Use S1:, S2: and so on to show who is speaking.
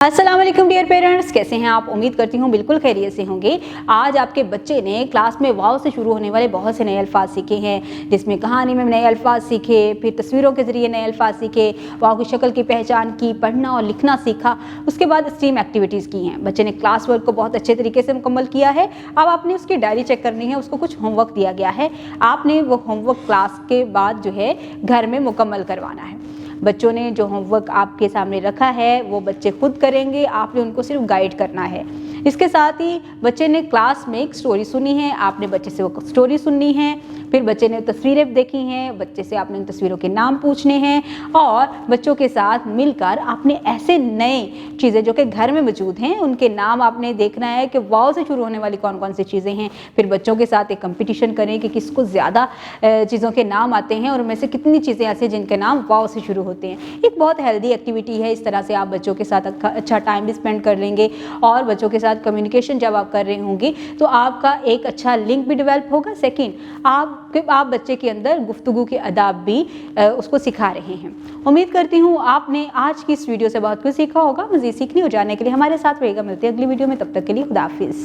S1: अस्सलाम वालेकुम dear parents, कैसे हैं आप? उम्मीद करती हूँ बिल्कुल खैरियत से होंगे। आज आपके बच्चे ने क्लास में वाव से शुरू होने वाले बहुत से नए अल्फाज सीखे हैं, जिसमें कहानी में नए अल्फाज सीखे, फिर तस्वीरों के ज़रिए नए अल्फाज सीखे, वाव की शक्ल की पहचान की, पढ़ना और लिखना सीखा। उसके बाद स्ट्रीम एक्टिविटीज़ की हैं। बच्चे ने क्लास वर्क को बहुत अच्छे तरीके से मुकम्मल किया है। अब आपने उसकी डायरी चेक करनी है, उसको कुछ होमवर्क दिया गया है। आपने वो होमवर्क क्लास के बाद जो है घर में मुकम्मल करवाना है। बच्चों ने जो होमवर्क आपके सामने रखा है वो बच्चे खुद करेंगे, आपने उनको सिर्फ गाइड करना है। इसके साथ ही बच्चे ने क्लास में एक स्टोरी सुनी है, आपने बच्चे से वो स्टोरी सुननी है। फिर बच्चे ने तस्वीरें देखी हैं, बच्चे से आपने उन तस्वीरों के नाम पूछने हैं और बच्चों के साथ मिलकर आपने ऐसे नए चीज़ें जो कि घर में मौजूद हैं उनके नाम आपने देखना है कि वाव से शुरू होने वाली कौन कौन सी चीज़ें हैं। फिर बच्चों के साथ एक कंपटीशन करें कि किसको ज़्यादा चीज़ों के नाम आते हैं और उनमें से कितनी चीज़ें ऐसी हैं जिनके नाम वाव से शुरू होते हैं। एक बहुत हेल्दी एक्टिविटी है। इस तरह से आप बच्चों के साथ अच्छा टाइम भी स्पेंड कर लेंगे और बच्चों के साथ कम्युनिकेशन जब आप कर रहे होंगे तो आपका एक अच्छा लिंक भी डेवलप होगा। सेकंड, आप बच्चे के अंदर गुफ्तगू के आदाब भी उसको सिखा रहे हैं। उम्मीद करती हूँ आपने आज की इस वीडियो से बहुत कुछ सीखा होगा। मज़ीद सीखने और जानने के लिए हमारे साथ रहेगा। मिलते हैं अगली वीडियो में, तब तक के लिए खुदा हाफिज़।